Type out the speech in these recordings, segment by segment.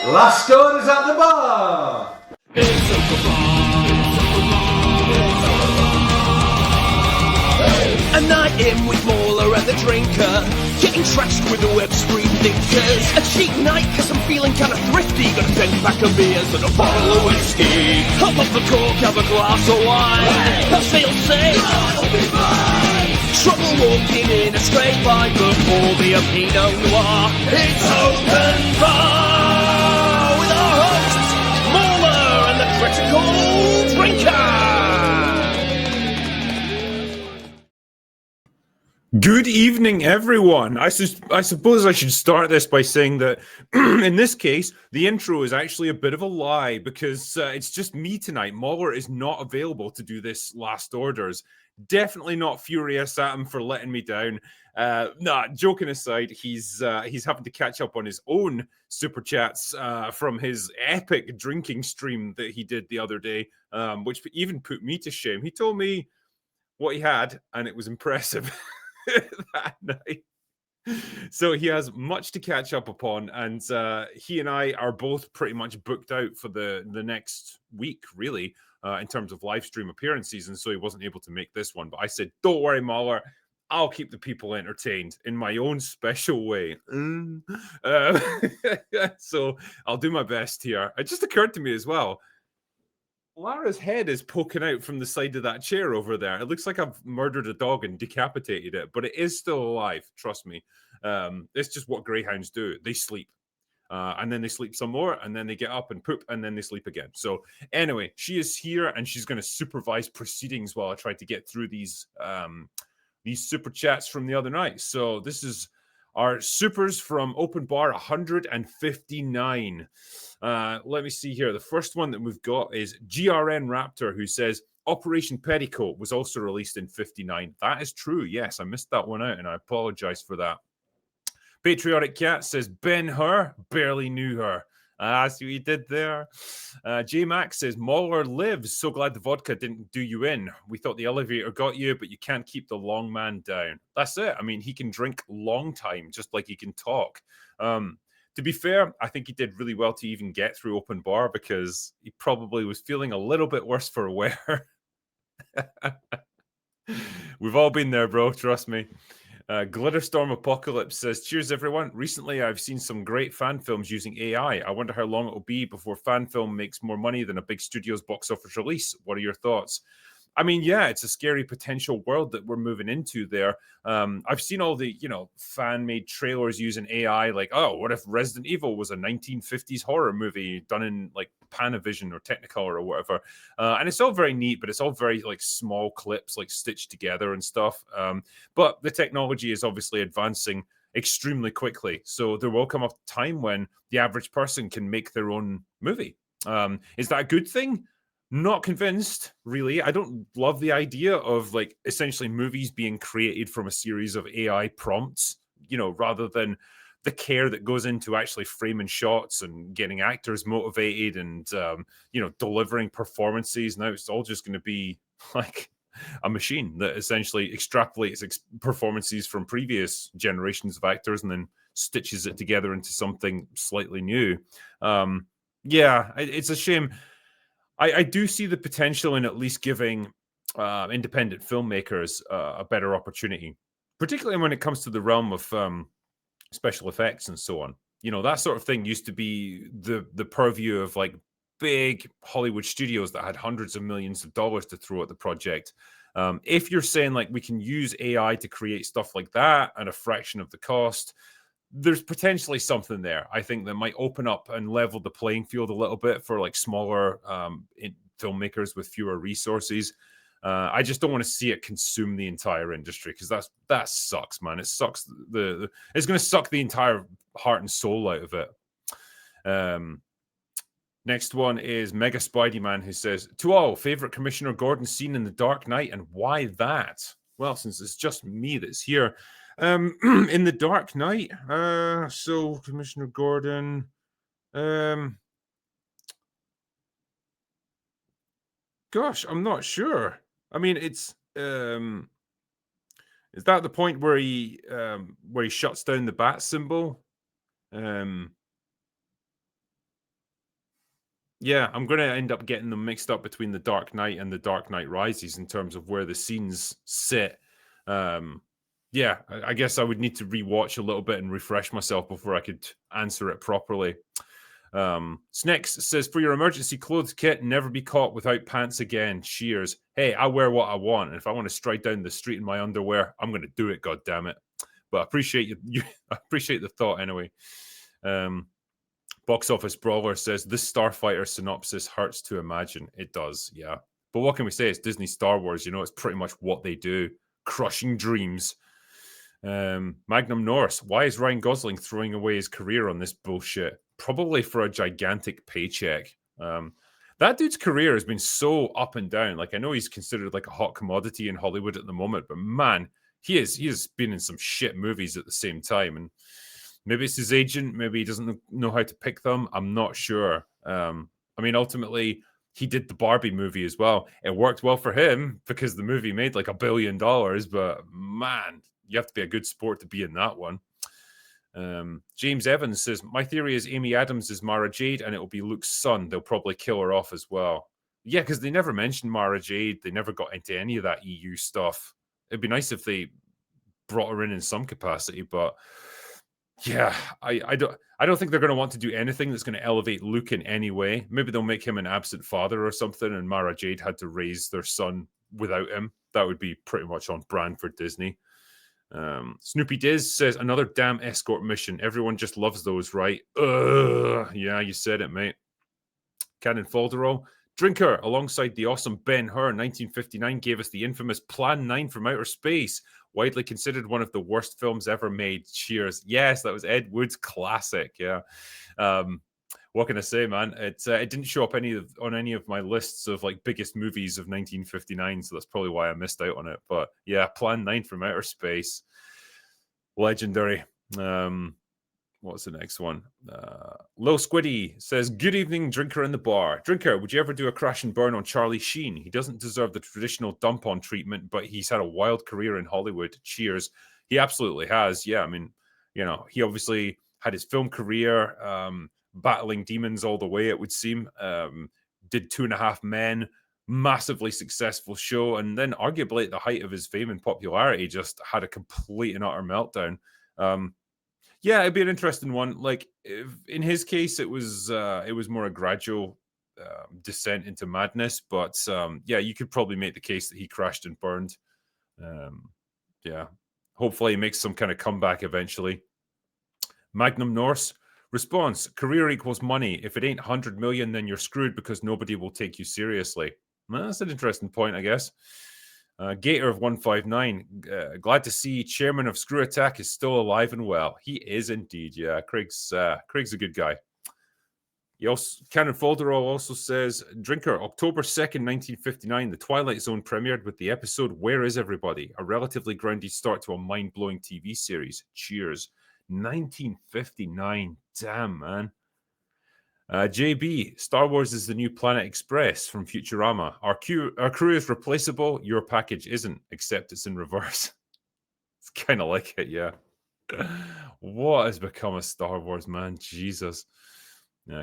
Last orders at the bar. A night in with Mauler and the drinker, getting trashed with the web screen thinkers. A cheap night cause I'm feeling kinda thrifty, got a 10-pack of beers and a bottle of whiskey. Hop off the cork, have a glass of wine, I'll still say I'll be mine. Trouble walking in a straight line, but pour me a Pinot Noir. It's open bar with our hosts, Mauler and the critical drinker. Good evening, everyone. I suppose I should start this by saying that in this case, the intro is actually a bit of a lie because it's just me tonight. Mauler is not available to do this last orders. Definitely not furious at him for letting me down. Nah, joking aside, he's having to catch up on his own super chats from his epic drinking stream that he did the other day, which even put me to shame. He told me what he had, and it was impressive. That night. So he has much to catch up upon, and he and I are both pretty much booked out for the next week, really, in terms of live stream appearances, and so he wasn't able to make this one. But I said, don't worry, Mauler, I'll keep the people entertained in my own special way. So I'll do my best here. It just occurred to me as well, Lara's head is poking out from the side of that chair over there. It looks like I've murdered a dog and decapitated it, but it is still alive. Trust me. It's just what greyhounds do. They sleep. And then they sleep some more, and then they get up and poop, and then they sleep again. So anyway, she is here, and she's going to supervise proceedings while I try to get through these super chats from the other night. So this is our supers from Open Bar 159. Let me see here. The first one that we've got is GRN Raptor, who says Operation Petticoat was also released in 59. That is true. Yes, I missed that one out, and I apologize for that. Patriotic Cat says Ben-Hur, barely knew her. See what you did there. J-Max says Mauler lives. So glad the vodka didn't do you in. We thought the elevator got you, but you can't keep the long man down. That's it. I mean, he can drink long time, just like he can talk. To be fair, I think he did really well to even get through Open Bar because he probably was feeling a little bit worse for wear. We've all been there, bro. Trust me. Glitterstorm Apocalypse says, cheers, everyone. Recently, I've seen some great fan films using AI. I wonder how long it'll be before fan film makes more money than a big studio's box office release. What are your thoughts? I mean, yeah, it's a scary potential world that we're moving into there. I've seen all the, fan-made trailers using AI, like, oh, what if Resident Evil was a 1950s horror movie done in, like, Panavision or Technicolor or whatever. And it's all very neat, but it's all very, like, small clips, like, stitched together and stuff. But the technology is obviously advancing extremely quickly. So there will come a time when the average person can make their own movie. Is that a good thing? Not convinced, really. I don't love the idea of like essentially movies being created from a series of AI prompts, rather than the care that goes into actually framing shots and getting actors motivated and, delivering performances. Now it's all just going to be like a machine that essentially extrapolates performances from previous generations of actors and then stitches it together into something slightly new. Yeah, it's a shame. I do see the potential in at least giving independent filmmakers a better opportunity, particularly when it comes to the realm of special effects and so on. That sort of thing used to be the purview of like big Hollywood studios that had hundreds of millions of dollars to throw at the project. If you're saying like we can use AI to create stuff like that at a fraction of the cost, there's potentially something there, I think, that might open up and level the playing field a little bit for like smaller filmmakers with fewer resources. I just don't want to see it consume the entire industry because that sucks, man. It sucks. It's going to suck the entire heart and soul out of it. Next one is Mega Spidey Man, who says, to all, favorite Commissioner Gordon scene in The Dark Knight and why that? Well, since it's just me that's here, in The Dark Knight, so Commissioner Gordon, gosh, I'm not sure. I mean, it's is that the point where he shuts down the bat symbol? Yeah, I'm going to end up getting them mixed up between The Dark Knight and The Dark Knight Rises in terms of where the scenes sit. Yeah, I guess I would need to rewatch a little bit and refresh myself before I could answer it properly. Snix says, for your emergency clothes kit, never be caught without pants again. Cheers. Hey, I wear what I want. And if I want to stride down the street in my underwear, I'm going to do it, God damn it. But I appreciate you I appreciate the thought anyway. Box Office Brawler says, this Starfighter synopsis hurts to imagine. It does, yeah. But what can we say? It's Disney Star Wars, it's pretty much what they do. Crushing dreams. Magnum Norse, why is Ryan Gosling throwing away his career on this bullshit? Probably for a gigantic paycheck. That dude's career has been so up and down. Like, I know he's considered like a hot commodity in Hollywood at the moment, but man, he has been in some shit movies at the same time. And maybe it's his agent. Maybe he doesn't know how to pick them. I'm not sure. I mean, ultimately, he did the Barbie movie as well. It worked well for him because the movie made like $1 billion. But man, you have to be a good sport to be in that one. James Evans says, my theory is Amy Adams is Mara Jade and it will be Luke's son. They'll probably kill her off as well. Yeah, because they never mentioned Mara Jade. They never got into any of that EU stuff. It'd be nice if they brought her in some capacity, but yeah, I don't think they're going to want to do anything that's going to elevate Luke in any way. Maybe they'll make him an absent father or something, and Mara Jade had to raise their son without him. That would be pretty much on brand for Disney. Snoopy Diz says, another damn escort mission. Everyone just loves those, right? Yeah, you said it, mate. Cannon Faldero, Drinker, alongside the awesome Ben-Hur, 1959, gave us the infamous Plan 9 from Outer Space, widely considered one of the worst films ever made. Cheers. Yes, that was Ed Wood's classic, yeah. What can I say, man? It didn't show up on any of my lists of like biggest movies of 1959, so that's probably why I missed out on it. But yeah, Plan 9 from Outer Space, legendary. What's the next one? Lil Squiddy says, good evening, Drinker in the bar. Drinker, would you ever do a crash and burn on Charlie Sheen? He doesn't deserve the traditional dump on treatment, but he's had a wild career in Hollywood. Cheers. He absolutely has. Yeah, I mean, he obviously had his film career, battling demons all the way, it would seem. Did 2.5 Men, massively successful show, and then arguably at the height of his fame and popularity, just had a complete and utter meltdown. Yeah, it'd be an interesting one. Like, in his case, it was more a gradual descent into madness. But yeah, you could probably make the case that he crashed and burned. Yeah, hopefully he makes some kind of comeback eventually. Magnum Norse response: career equals money. If it ain't 100 million, then you're screwed because nobody will take you seriously. Well, that's an interesting point, I guess. Gator of 159, glad to see Chairman of Screw Attack is still alive and well. He is indeed, yeah. Craig's a good guy. Cannon Faldero also says, Drinker, October 2nd, 1959, The Twilight Zone premiered with the episode Where Is Everybody? A relatively grounded start to a mind-blowing TV series. Cheers. 1959, damn, man. JB, Star Wars is the new Planet Express from Futurama. Our crew is replaceable. Your package isn't, except it's in reverse. It's kind of like it, yeah. What has become of Star Wars, man? Jesus.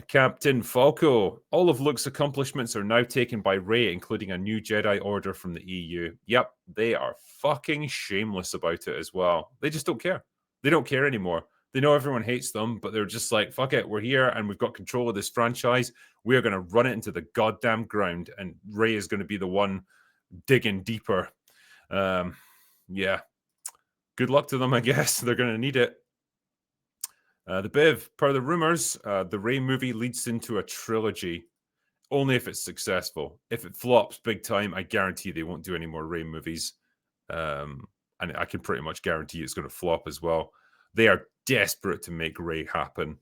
Captain Falco. All of Luke's accomplishments are now taken by Rey, including a new Jedi Order from the EU. Yep, they are fucking shameless about it as well. They just don't care. They don't care anymore. They know everyone hates them, but they're just like, fuck it, we're here and we've got control of this franchise. We are going to run it into the goddamn ground, and Rey is going to be the one digging deeper. Yeah. Good luck to them, I guess. They're going to need it. The Biv, per the rumors, the Rey movie leads into a trilogy, only if it's successful. If it flops big time, I guarantee they won't do any more Rey movies. And I can pretty much guarantee it's going to flop as well. They are desperate to make Rey happen.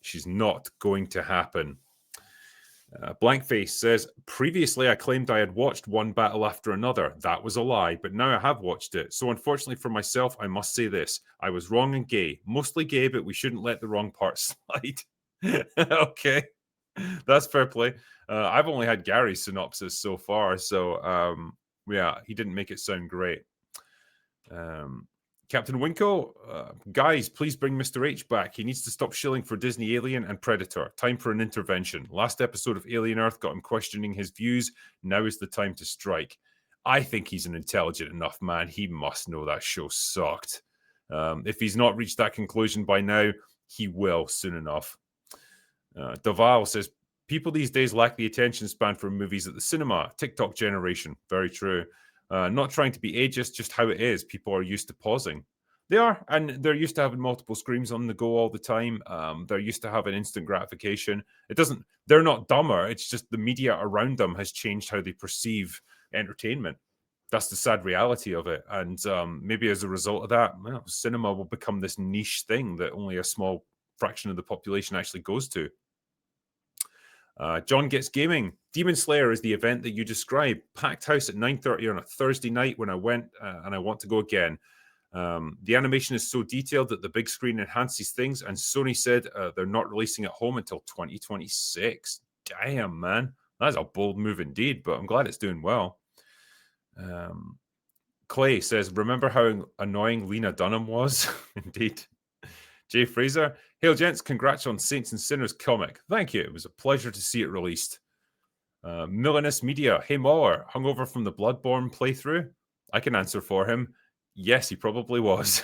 She's not going to happen. Blankface says, previously I claimed I had watched one battle after another. That was a lie, but now I have watched it. So unfortunately for myself, I must say this. I was wrong and gay. Mostly gay, but we shouldn't let the wrong part slide. Okay. That's fair play. I've only had Gary's synopsis so far, so yeah, he didn't make it sound great. Captain Winkle, guys, please bring Mr. H back. He needs to stop shilling for Disney Alien and Predator. Time for an intervention. Last episode of Alien Earth got him questioning his views. Now is the time to strike. I think he's an intelligent enough man. He must know that show sucked. If he's not reached that conclusion by now, he will soon enough. Daval says, people these days lack the attention span for movies at the cinema. TikTok generation. Very true. Not trying to be ageist, just how it is. People are used to pausing. They are, and they're used to having multiple screens on the go all the time. They're used to having instant gratification. They're not dumber. It's just the media around them has changed how they perceive entertainment. That's the sad reality of it. And maybe as a result of that, well, cinema will become this niche thing that only a small fraction of the population actually goes to. John Gets Gaming. Demon Slayer is the event that you described. Packed house at 9:30 on a Thursday night when I went, and I want to go again. The animation is so detailed that the big screen enhances things, and Sony said they're not releasing at home until 2026. Damn, man. That's a bold move indeed, but I'm glad it's doing well. Clay says, remember how annoying Lena Dunham was? Indeed. Jay Fraser, hail gents, congrats on Saints and Sinners comic. Thank you. It was a pleasure to see it released. Millinus Media, hey Mauler, hungover from the Bloodborne playthrough? I can answer for him. Yes, he probably was.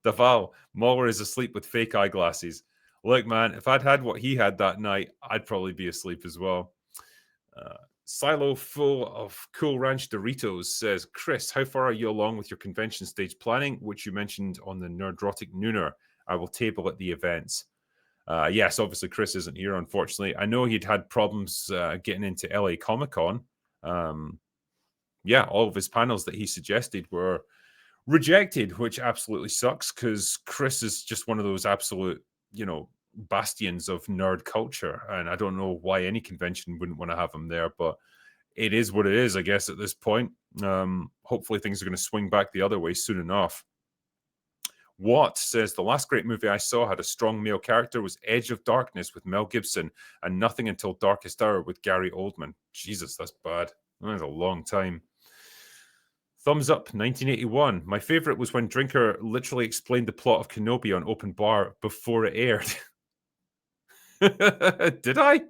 Daval, Mauler is asleep with fake eyeglasses. Look, man, if I'd had what he had that night, I'd probably be asleep as well. Silo full of Cool Ranch Doritos says, Chris, how far are you along with your convention stage planning, which you mentioned on the Nerdrotic Nooner? I will table at the events. Yes, obviously Chris isn't here, unfortunately. I know he'd had problems getting into LA Comic-Con. All of his panels that he suggested were rejected, which absolutely sucks because Chris is just one of those absolute, bastions of nerd culture, and I don't know why any convention wouldn't want to have him there, but it is what it is, I guess, at this point. Hopefully things are going to swing back the other way soon enough. Watt says, the last great movie I saw had a strong male character was Edge of Darkness with Mel Gibson, and Nothing Until Darkest Hour with Gary Oldman. Jesus, that's bad. That's a long time. Thumbs up, 1981. My favorite was when Drinker literally explained the plot of Kenobi on Open Bar before it aired. Did I?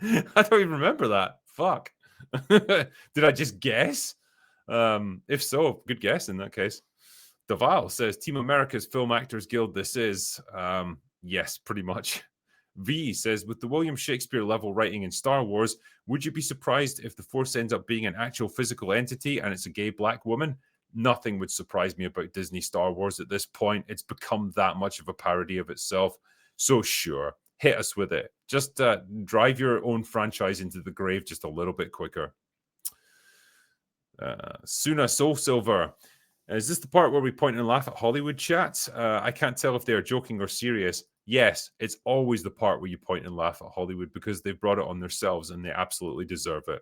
I don't even remember that. Fuck. Did I just guess? If so, good guess in that case. Daval says, Team America's Film Actors Guild this is. Yes, pretty much. V says, with the William Shakespeare level writing in Star Wars, would you be surprised if the Force ends up being an actual physical entity and it's a gay black woman? Nothing would surprise me about Disney Star Wars at this point. It's become that much of a parody of itself. So sure, hit us with it. Just drive your own franchise into the grave just a little bit quicker. Suna Soul Silver. Is this the part where we point and laugh at Hollywood chats? I can't tell if they're joking or serious. Yes, it's always the part where you point and laugh at Hollywood because they've brought it on themselves and they absolutely deserve it.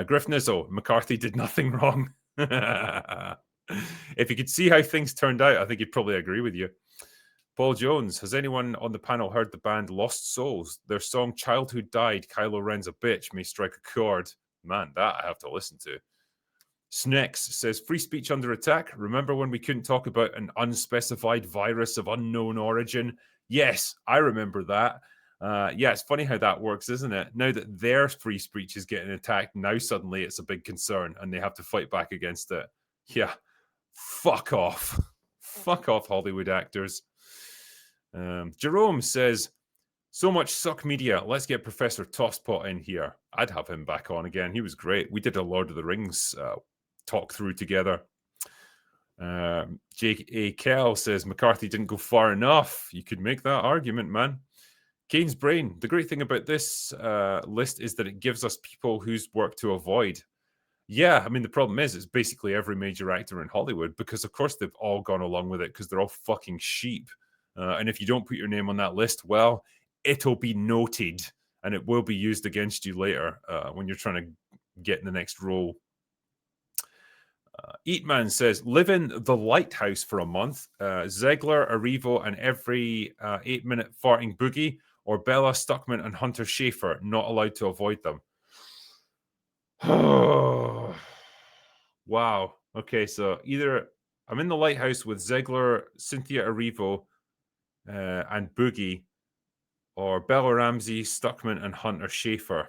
Griff Nizzle, McCarthy did nothing wrong. If you could see how things turned out, I think he'd probably agree with you. Paul Jones, has anyone on the panel heard the band Lost Souls? Their song Childhood Died, Kylo Ren's a Bitch may strike a chord. Man, that I have to listen to. Snex says, free speech under attack. Remember when we couldn't talk about an unspecified virus of unknown origin? Yes, I remember that. It's funny how that works, isn't it? Now that their free speech is getting attacked, now suddenly it's a big concern and they have to fight back against it. Yeah, fuck off. Fuck off, Hollywood actors. Jerome says, so much suck media. Let's get Professor Tosspot in here. I'd have him back on again. He was great. We did a Lord of the Rings talk through together. Jake A. Kell says McCarthy didn't go far enough. You could make that argument, man. Kane's Brain. The great thing about this list is that it gives us people whose work to avoid. Yeah, I mean, the problem is it's basically every major actor in Hollywood because, of course, they've all gone along with it because they're all fucking sheep. And if you don't put your name on that list, well, it'll be noted and it will be used against you later when you're trying to get in the next role. Eatman says, live in the lighthouse for a month. Zegler, Arrivo, and every 8-minute farting boogie, or Bella, Stuckman, and Hunter Schafer, not allowed to avoid them. Wow. Okay, so either I'm in the lighthouse with Ziegler, Cynthia Erivo, and Boogie, or Bella Ramsey, Stuckman, and Hunter Schafer.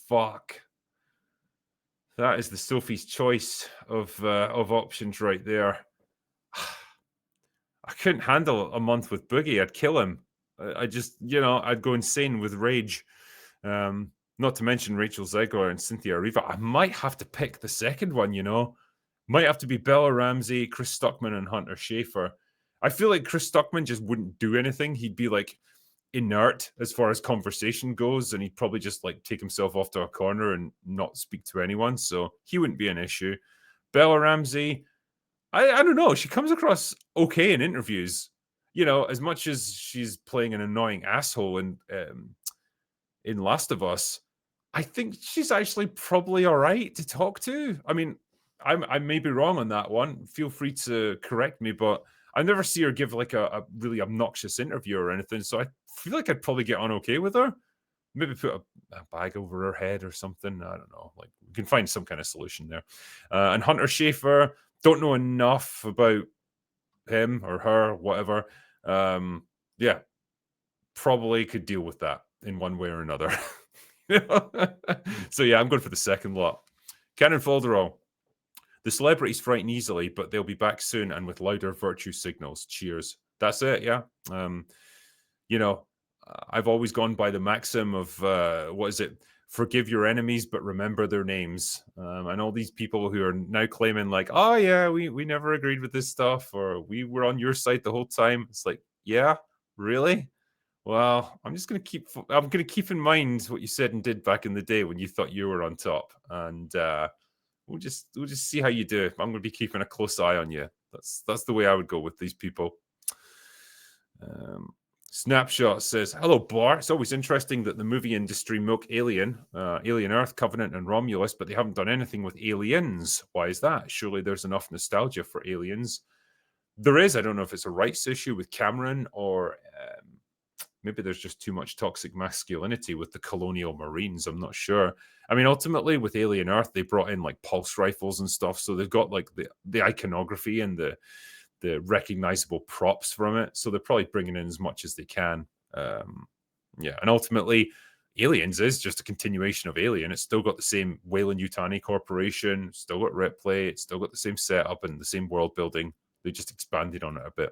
Fuck. That is the Sophie's choice of options right there. I couldn't handle a month with Boogie. I'd kill him. I just, I'd go insane with rage. Not to mention Rachel Zegler and Cynthia Erivo. I might have to pick the second one, Might have to be Bella Ramsey, Chris Stuckman, and Hunter Schafer. I feel like Chris Stuckman just wouldn't do anything. He'd be like inert as far as conversation goes, and he'd probably just like take himself off to a corner and not speak to anyone. So he wouldn't be an issue. Bella Ramsey, I don't know. She comes across okay in interviews. As much as she's playing an annoying asshole in Last of Us, I think she's actually probably all right to talk to. I mean, I may be wrong on that one. Feel free to correct me, but I never see her give like a really obnoxious interview or anything. So I feel like I'd probably get on okay with her. Maybe put a bag over her head or something. I don't know. Like we can find some kind of solution there. And Hunter Schafer, don't know enough about him or her, whatever. Yeah, probably could deal with that in one way or another. So yeah, I'm going for the second lot. Cannon Folderall. The celebrities frighten easily, but they'll be back soon and with louder virtue signals. Cheers. That's it, yeah. I've always gone by the maxim of what is it? Forgive your enemies, but remember their names. And all these people who are now claiming like, oh yeah, we never agreed with this stuff, or we were on your side the whole time. It's like, yeah, really? Well, I'm gonna keep in mind what you said and did back in the day when you thought you were on top, and we'll just see how you do. I'm gonna be keeping a close eye on you. That's the way I would go with these people. Snapshot says, hello, Blar. It's always interesting that the movie industry milk Alien, Alien Earth, Covenant, and Romulus, but they haven't done anything with Aliens. Why is that? Surely there's enough nostalgia for Aliens. There is. I don't know if it's a rights issue with Cameron or maybe there's just too much toxic masculinity with the colonial Marines. I'm not sure. I mean, ultimately with Alien Earth, they brought in like pulse rifles and stuff. So they've got like the iconography and the recognizable props from it. So they're probably bringing in as much as they can. Yeah. And ultimately, Aliens is just a continuation of Alien. It's still got the same Weyland-Yutani Corporation, still got Ripley, it's still got the same setup and the same world building. They just expanded on it a bit.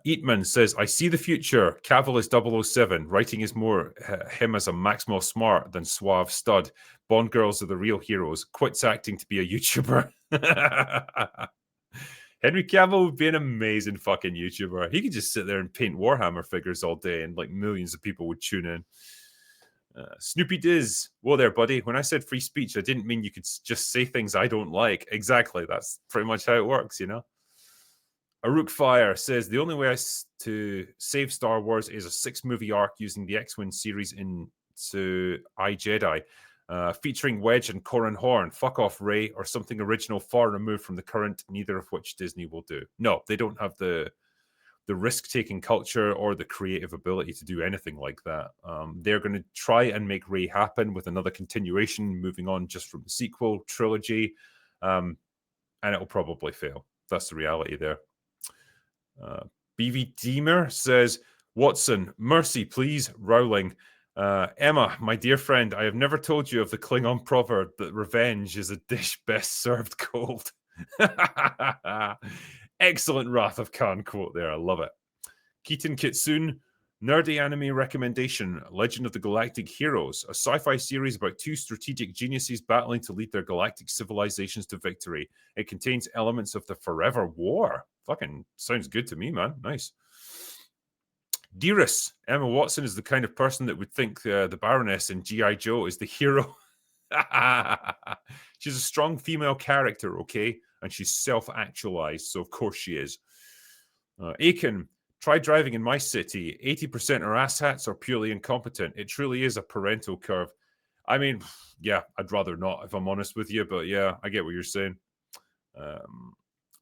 Eatman says, I see the future. Cavill is 007. Writing is more him as a Maximal Smart than suave stud. Bond girls are the real heroes. Quits acting to be a YouTuber. Henry Cavill would be an amazing fucking YouTuber. He could just sit there and paint Warhammer figures all day and like millions of people would tune in. Snoopy Diz. Whoa there, buddy. When I said free speech, I didn't mean you could just say things I don't like. Exactly. That's pretty much how it works, Aruk Fire says, the only way to save Star Wars is a 6-movie arc using the X-Wing series into iJedi, featuring Wedge and Corran Horn. Fuck off, Rey, or something original far removed from the current, neither of which Disney will do. No, they don't have the risk-taking culture or the creative ability to do anything like that. They're going to try and make Rey happen with another continuation, moving on just from the sequel trilogy, and it'll probably fail. That's the reality there. BV Deemer says, Watson, mercy, please, Rowling. Emma, my dear friend, I have never told you of the Klingon proverb that revenge is a dish best served cold. Excellent Wrath of Khan quote there. I love it. Keaton Kitsune, nerdy anime recommendation, Legend of the Galactic Heroes, a sci-fi series about 2 strategic geniuses battling to lead their galactic civilizations to victory. It contains elements of the Forever War. Fucking sounds good to me, man. Nice. Dearest, Emma Watson is the kind of person that would think the Baroness in G.I. Joe is the hero. She's a strong female character, okay? And she's self-actualized, so of course she is. Aiken, try driving in my city. 80% are asshats or purely incompetent. It truly is a parental curve. I mean, yeah, I'd rather not, if I'm honest with you. But yeah, I get what you're saying.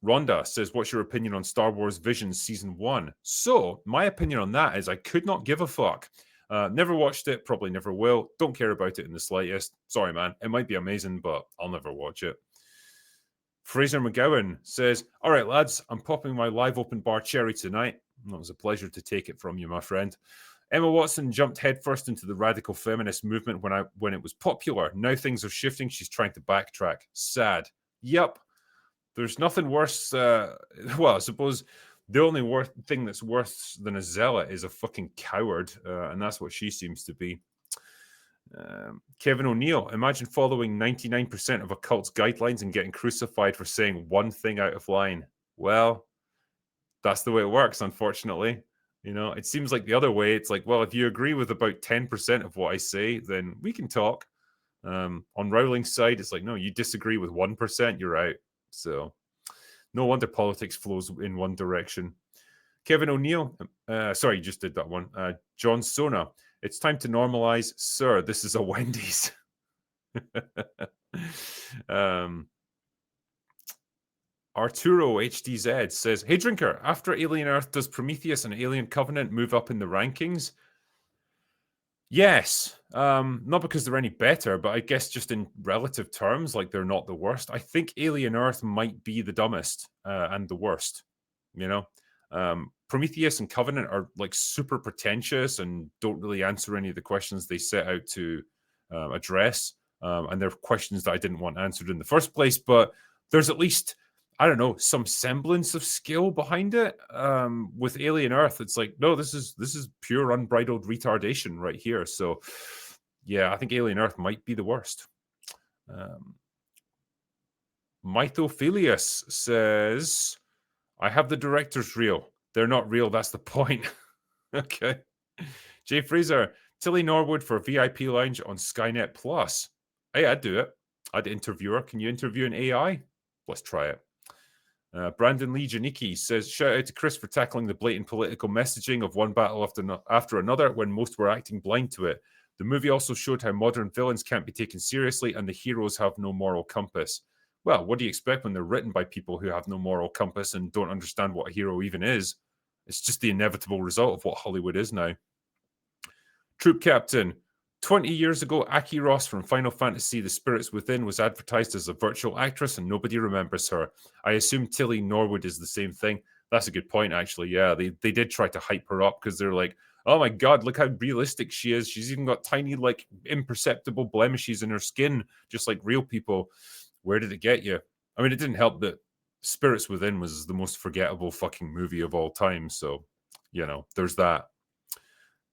Rhonda says, what's your opinion on Star Wars Visions Season 1? So, my opinion on that is I could not give a fuck. Never watched it, probably never will. Don't care about it in the slightest. Sorry, man. It might be amazing, but I'll never watch it. Fraser McGowan says, all right, lads, I'm popping my live open bar cherry tonight. It was a pleasure to take it from you, my friend. Emma Watson jumped headfirst into the radical feminist movement when it was popular. Now things are shifting. She's trying to backtrack. Sad. Yep. There's nothing worse. Well, I suppose the only thing that's worse than a zealot is a fucking coward, and that's what she seems to be. Kevin O'Neill, imagine following 99% of a cult's guidelines and getting crucified for saying one thing out of line. Well, that's the way it works, unfortunately. You know, it seems like the other way. It's like, well, if you agree with about 10% of what I say, then we can talk. On Rowling's side, it's like, no, you disagree with 1%, you're out. So no wonder politics flows in one direction. Kevin O'Neill, sorry, you just did that one. John Sona, it's time to normalize. Sir, this is a Wendy's. Arturo HDZ says, hey, Drinker, after Alien Earth, does Prometheus and Alien Covenant move up in the rankings? Yes. Not because they're any better, but I guess just in relative terms, like they're not the worst. I think Alien Earth might be the dumbest and the worst, you know? Prometheus and Covenant are like super pretentious and don't really answer any of the questions they set out to address. And they're questions that I didn't want answered in the first place, but there's at least, I don't know, some semblance of skill behind it. With Alien Earth, it's like, no, this is pure unbridled retardation right here. So yeah, I think Alien Earth might be the worst. Mythophilius says, I have the director's reel. They're not real, that's the point. Okay. Jay Fraser, Tilly Norwood for VIP Lounge on Skynet Plus. Hey, I'd do it. I'd interview her. Can you interview an AI? Let's try it. Brandon Lee Janicki says, shout out to Chris for tackling the blatant political messaging of one battle after another when most were acting blind to it. The movie also showed how modern villains can't be taken seriously and the heroes have no moral compass. Well, what do you expect when they're written by people who have no moral compass and don't understand what a hero even is? It's just the inevitable result of what Hollywood is now. Troop Captain, 20 years ago, Aki Ross from Final Fantasy The Spirits Within was advertised as a virtual actress and nobody remembers her. I assume Tilly Norwood is the same thing. That's a good point, actually. Yeah, they did try to hype her up because they're like, oh my God, look how realistic she is. She's even got tiny, like, imperceptible blemishes in her skin, just like real people. Where did it get you? I mean, it didn't help that Spirits Within was the most forgettable fucking movie of all time. So, you know, there's that.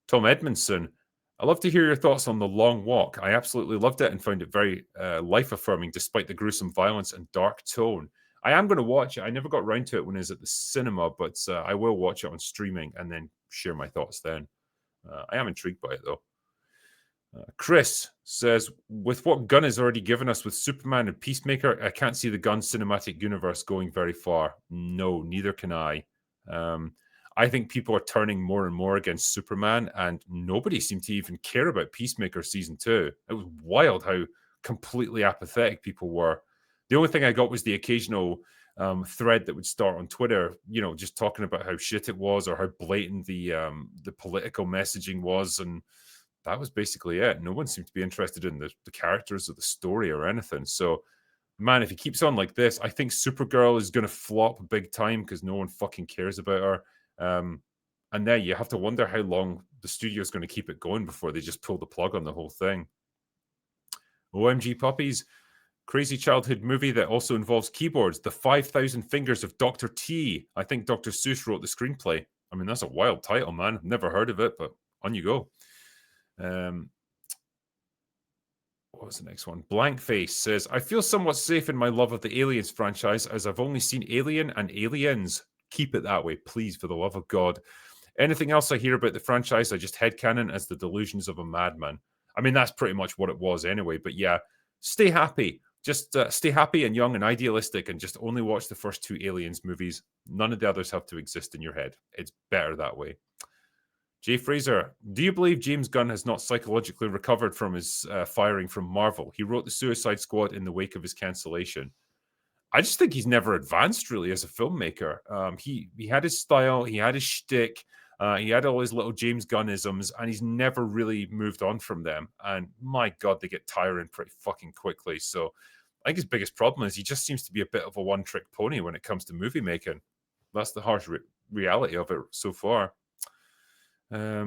Tom Edmondson, I'd love to hear your thoughts on The Long Walk. I absolutely loved it and found it very life-affirming despite the gruesome violence and dark tone. I am going to watch it. I never got around to it when it was at the cinema, but I will watch it on streaming and then share my thoughts then. I am intrigued by it, though. Chris says, with what Gunn has already given us with Superman and Peacemaker, I can't see the Gunn cinematic universe going very far. No, neither can I. I think people are turning more and more against Superman, and nobody seemed to even care about Peacemaker Season 2. It was wild how completely apathetic people were. The only thing I got was the occasional thread that would start on Twitter, you know, just talking about how shit it was or how blatant the political messaging was, and that was basically it. No one seemed to be interested in the characters or the story or anything. So, man, if he keeps on like this, I think Supergirl is going to flop big time because no one fucking cares about her. And then you have to wonder how long the studio is going to keep it going before they just pull the plug on the whole thing. OMG Puppies, crazy childhood movie that also involves keyboards. The 5,000 Fingers of Dr. T. I think Dr. Seuss wrote the screenplay. I mean, that's a wild title, man. I've never heard of it, but on you go. What was the next one? Blank Face says, I feel somewhat safe in my love of the Aliens franchise as I've only seen Alien and Aliens. Keep it that way, please, for the love of God. Anything else I hear about the franchise, I just headcanon as the delusions of a madman. I mean, that's pretty much what it was anyway. But yeah, stay happy. Just stay happy and young and idealistic and just only watch the first two Aliens movies. None of the others have to exist in your head. It's better that way. Jay Fraser, do you believe James Gunn has not psychologically recovered from his firing from Marvel? He wrote The Suicide Squad in the wake of his cancellation. I just think he's never advanced really as a filmmaker. He had his style, he had his shtick. He had all his little James Gunnisms, and he's never really moved on from them. And my God, they get tiring pretty fucking quickly. So I think his biggest problem is he just seems to be a bit of a one-trick pony when it comes to movie making. That's the harsh reality of it so far. Yeah,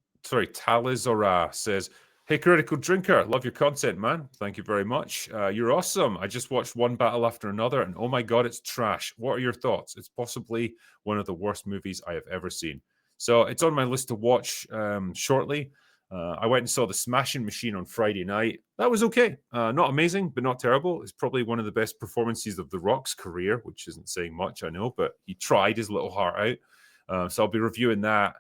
Talizora says, "Hey, Critical Drinker, love your content, man. Thank you very much. You're awesome. I just watched one battle after another, and oh my God, it's trash. What are your thoughts? It's possibly one of the worst movies I have ever seen. So it's on my list to watch shortly. I went and saw The Smashing Machine on Friday night. That was okay. Not amazing, but not terrible. It's probably one of the best performances of The Rock's career, which isn't saying much, I know, but he tried his little heart out. So I'll be reviewing that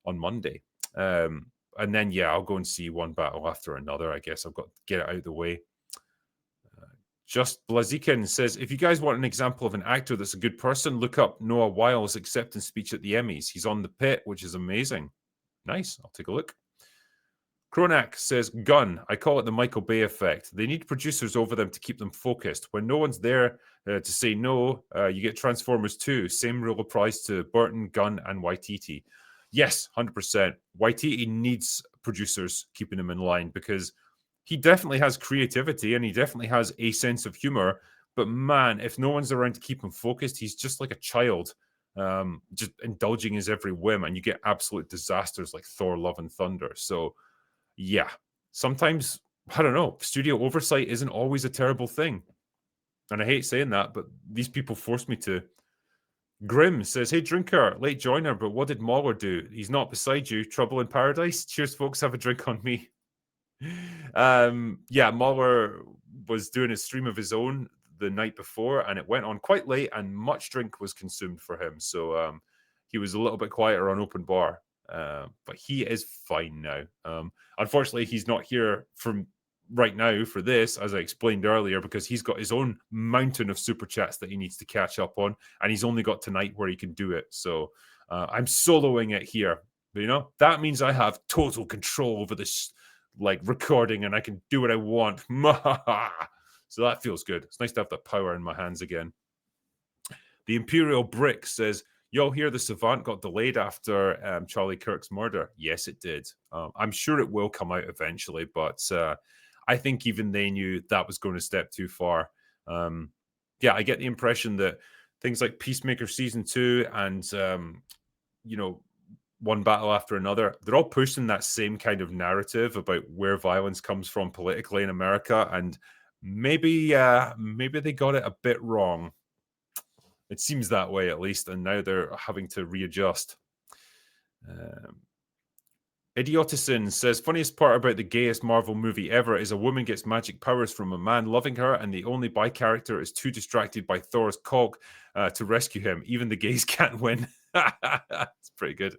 on Monday. And then, yeah, I'll go and see one battle after another. I guess I've got to get it out of the way. Just Blaziken says, if you guys want an example of an actor that's a good person, look up Noah Wile's acceptance speech at the Emmys. He's on The Pit, which is amazing. Nice. I'll take a look. Kronak says, Gun. I call it the Michael Bay effect. They need producers over them to keep them focused. When no one's there to say no, you get Transformers 2. Same rule applies to Burton, Gunn, and Waititi. Yes, 100%. Waititi needs producers keeping him in line because he definitely has creativity and he definitely has a sense of humor. But man, if no one's around to keep him focused, he's just like a child, just indulging his every whim, and you get absolute disasters like Thor: Love and Thunder. So, yeah, sometimes, I don't know, studio oversight isn't always a terrible thing. And I hate saying that, but these people force me to. Grim says, hey, Drinker, late joiner, but what did Mauler do? He's not beside you. Trouble in paradise? Cheers, folks. Have a drink on me. Yeah, Mauler was doing a stream of his own the night before, and it went on quite late, and much drink was consumed for him. So he was a little bit quieter on open bar. But he is fine now. Unfortunately, he's not here from right now for this, as I explained earlier, because he's got his own mountain of super chats that he needs to catch up on, and he's only got tonight where he can do it. So I'm soloing it here. You know, that means I have total control over this like recording, and I can do what I want. So that feels good. It's nice to have that power in my hands again. The Imperial Brick says, y'all hear the Savant got delayed after Charlie Kirk's murder? Yes, it did. I'm sure it will come out eventually, but I think even they knew that was going a step too far. Yeah, I get the impression that things like Peacemaker Season 2 and, you know, One Battle After Another, they're all pushing that same kind of narrative about where violence comes from politically in America, and maybe they got it a bit wrong. It seems that way, at least, and now they're having to readjust. Idiotison says, funniest part about the gayest Marvel movie ever is a woman gets magic powers from a man loving her, and the only bi character is too distracted by Thor's cock to rescue him. Even the gays can't win. It's pretty good.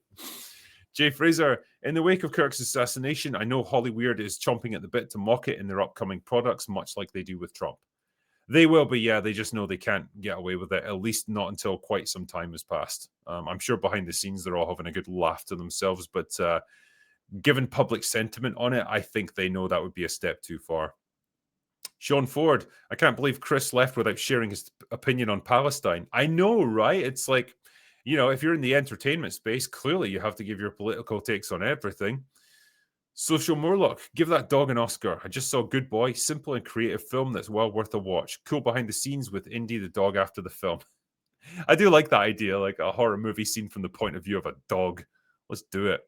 Jay Fraser, in the wake of Kirk's assassination, I know Hollyweird is chomping at the bit to mock it in their upcoming products, much like they do with Trump. They will be, yeah. They just know they can't get away with it, at least not until quite some time has passed. I'm sure behind the scenes they're all having a good laugh to themselves, but given public sentiment on it, I think they know that would be a step too far. Sean Ford, I can't believe Chris left without sharing his opinion on Palestine. I know, right? It's like, you know, if you're in the entertainment space, clearly you have to give your political takes on everything. Social Murloc, give that dog an Oscar. I just saw Good Boy, simple and creative film that's well worth a watch. Cool behind the scenes with Indy the dog after the film. I do like that idea, like a horror movie seen from the point of view of a dog. Let's do it.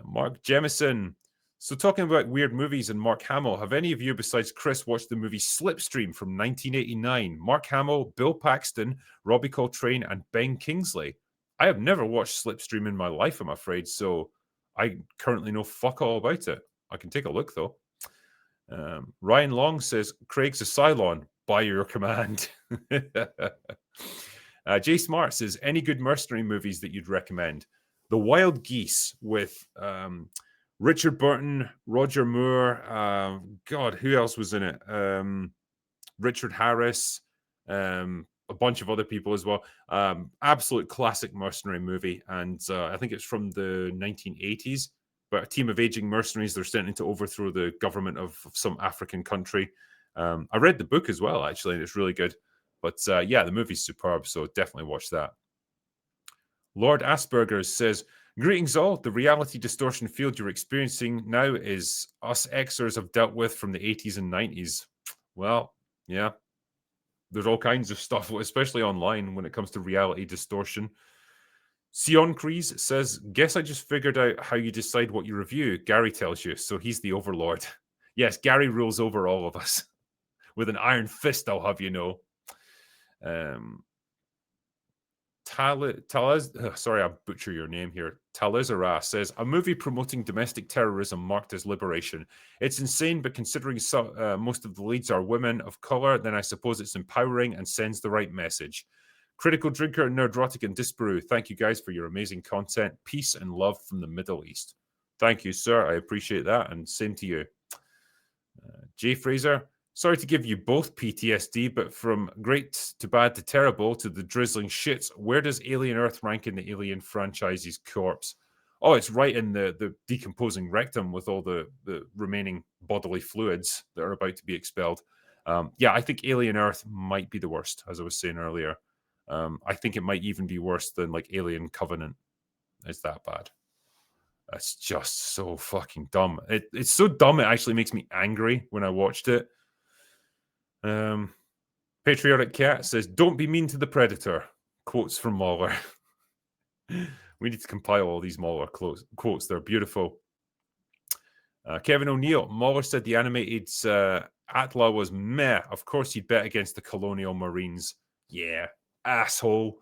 Mark Jemison. So talking about weird movies and Mark Hamill, have any of you besides Chris watched the movie Slipstream from 1989? Mark Hamill, Bill Paxton, Robbie Coltrane, and Ben Kingsley. I have never watched Slipstream in my life, I'm afraid, so I currently know fuck all about it. I can take a look, though. Ryan Long says, Craig's a Cylon. By your command. Jay Smart says, any good mercenary movies that you'd recommend? The Wild Geese with Richard Burton, Roger Moore. God, who else was in it? Richard Harris. A bunch of other people as well. Absolute classic mercenary movie. And I think it's from the 1980s. But a team of aging mercenaries, they're sent in to overthrow the government of some African country. I read the book as well, actually, and it's really good. But yeah, the movie's superb, so definitely watch that. Lord Asperger says, greetings all. The reality distortion field you're experiencing now is us Xers have dealt with from the 80s and 90s. Well, yeah, there's all kinds of stuff, especially online, when it comes to reality distortion. Sion Kreese says, guess I just figured out how you decide what you review. Gary tells you, so he's the overlord. Yes, Gary rules over all of us. With an iron fist, I'll have you know. Sorry, I butcher your name here. Talizara says, a movie promoting domestic terrorism marked as liberation. It's insane, but considering most of the leads are women of color, then I suppose it's empowering and sends the right message. Critical Drinker, Nerdrotic, and Disparu, thank you guys for your amazing content. Peace and love from the Middle East. Thank you, sir. I appreciate that, and same to you. Jay Fraser, sorry to give you both PTSD, but from great to bad to terrible to the drizzling shits, where does Alien Earth rank in the Alien franchise's corpse? Oh, it's right in the decomposing rectum with all the remaining bodily fluids that are about to be expelled. Yeah, I think Alien Earth might be the worst, as I was saying earlier. I think it might even be worse than like Alien Covenant. It's that bad. It's just so fucking dumb. It's so dumb it actually makes me angry when I watched it. Patriotic Cat says, don't be mean to the Predator. Quotes from Mahler. We need to compile all these Mahler quotes. They're beautiful. Kevin O'Neill, Mahler said the animated Atla was meh. Of course you'd bet against the Colonial Marines. Yeah, asshole.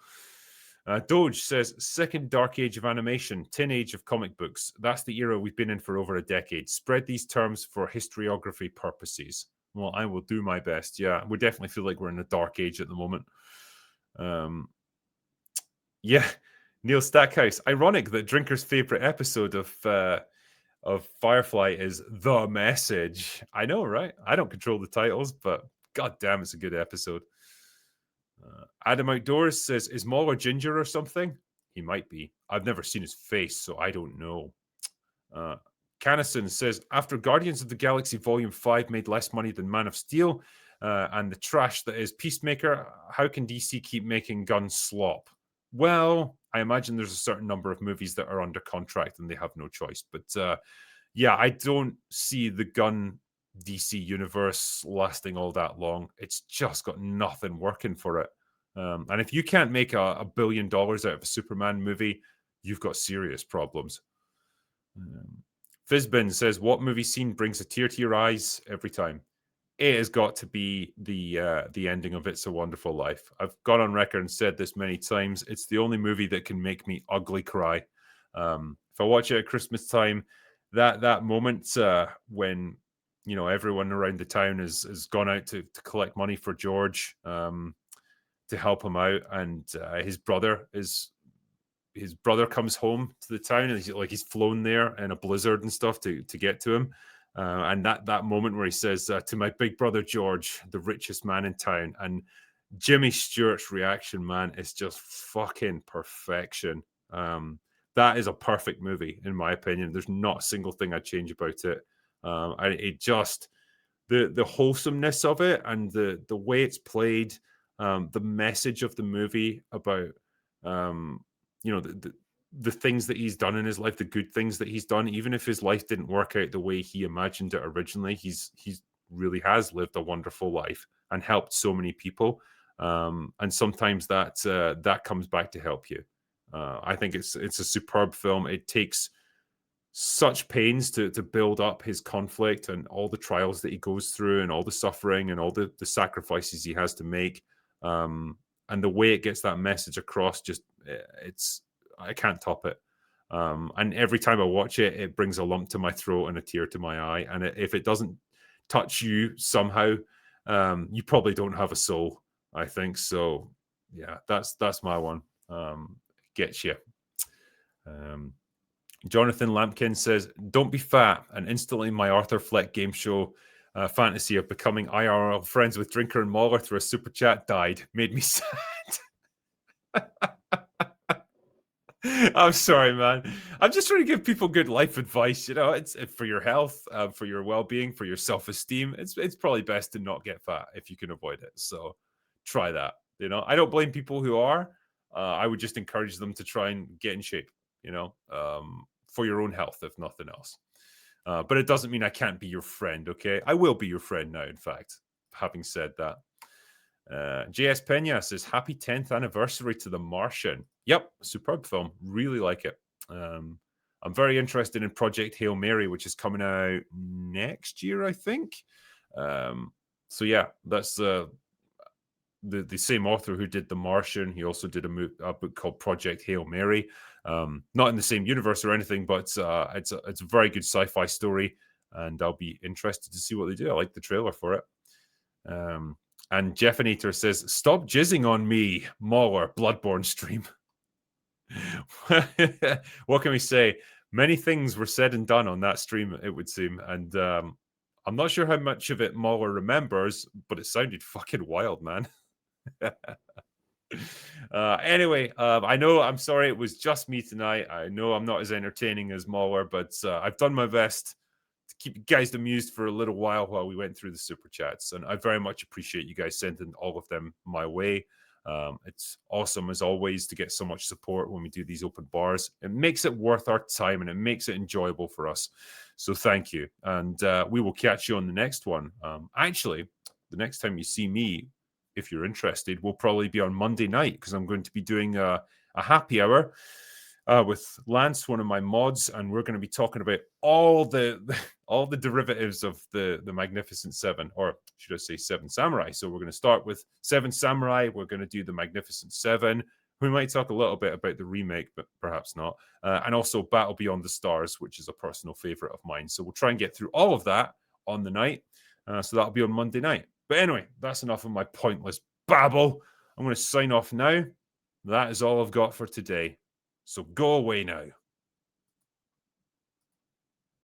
Doge says, second dark age of animation, tin age of comic books. That's the era we've been in for over a decade. Spread these terms for historiography purposes. Well, I will do my best. Yeah, we definitely feel like we're in a dark age at the moment. Yeah, Neil Stackhouse. Ironic that Drinker's favorite episode of Firefly is The Message. I know, right? I don't control the titles, but god damn, it's a good episode. Adam Outdoors says, is Mahler ginger or something? He might be. I've never seen his face, so I don't know. Cannison says, after Guardians of the Galaxy Volume 5 made less money than Man of Steel and the trash that is Peacemaker, how can DC keep making gun slop? Well, I imagine there's a certain number of movies that are under contract and they have no choice. But yeah, I don't see the gun DC universe lasting all that long. It's just got nothing working for it. And if you can't make $1 billion out of a Superman movie, you've got serious problems. Fizbin says, what movie scene brings a tear to your eyes every time? It has got to be the ending of It's a Wonderful Life. I've gone on record and said this many times. It's the only movie that can make me ugly cry. If I watch it at Christmas time, that moment when everyone around the town has gone out to collect money for George to help him out, and his brother comes home to the town, and he's flown there in a blizzard and stuff to get to him. And that moment where he says, to my big brother George, the richest man in town, and Jimmy Stewart's reaction, man, is just fucking perfection. That is a perfect movie, in my opinion. There's not a single thing I'd change about it. And it just, the wholesomeness of it and the way it's played, the message of the movie about, the things that he's done in his life, the good things that he's done, even if his life didn't work out the way he imagined it originally, he's really has lived a wonderful life and helped so many people. And sometimes that comes back to help you. I think it's a superb film. It takes such pains to build up his conflict and all the trials that he goes through and all the suffering and all the sacrifices he has to make. And the way it gets that message across, I can't top it. And every time I watch it, it brings a lump to my throat and a tear to my eye. And if it doesn't touch you somehow, you probably don't have a soul, I think. So yeah, that's my one. Gets you. Jonathan Lampkin says, don't be fat. And instantly my Arthur Fleck game show fantasy of becoming IRL friends with Drinker and Mahler through a super chat died. Made me sad. I'm sorry, man. I'm just trying to give people good life advice. It's for your health, for your well-being, for your self-esteem. It's probably best to not get fat if you can avoid it. So try that. You know, I don't blame people who are. I would just encourage them to try and get in shape, you know, for your own health, if nothing else. But it doesn't mean I can't be your friend, okay? I will be your friend now, in fact, having said that. JS Pena says, happy 10th anniversary to The Martian. Yep, superb film. Really like it. I'm very interested in Project Hail Mary, which is coming out next year, I think. So yeah, that's the same author who did The Martian. He also did a book called Project Hail Mary. Not in the same universe or anything, but it's a very good sci-fi story, and I'll be interested to see what they do. I like the trailer for it. And Jeffinator says, stop jizzing on me, Mauler, Bloodborne stream. What can we say? Many things were said and done on that stream, it would seem. And I'm not sure how much of it Mauler remembers, but it sounded fucking wild, man. Anyway, I know, I'm sorry it was just me tonight. I know I'm not as entertaining as Mauler, but I've done my best to keep you guys amused for a little while we went through the super chats, and I very much appreciate you guys sending all of them my way. It's awesome as always to get so much support when we do these open bars. It makes it worth our time and it makes it enjoyable for us. So thank you, and we will catch you on the next one. Actually, the next time you see me, if you're interested, will probably be on Monday night, because I'm going to be doing a happy hour with Lance, one of my mods, and we're going to be talking about all the derivatives of the Magnificent Seven, or should I say Seven Samurai. So we're going to start with Seven Samurai. We're going to do the Magnificent Seven. We might talk a little bit about the remake, but perhaps not. And also Battle Beyond the Stars, which is a personal favorite of mine. So we'll try and get through all of that on the night. So that'll be on Monday night. But anyway, that's enough of my pointless babble. I'm going to sign off now. That is all I've got for today. So go away now.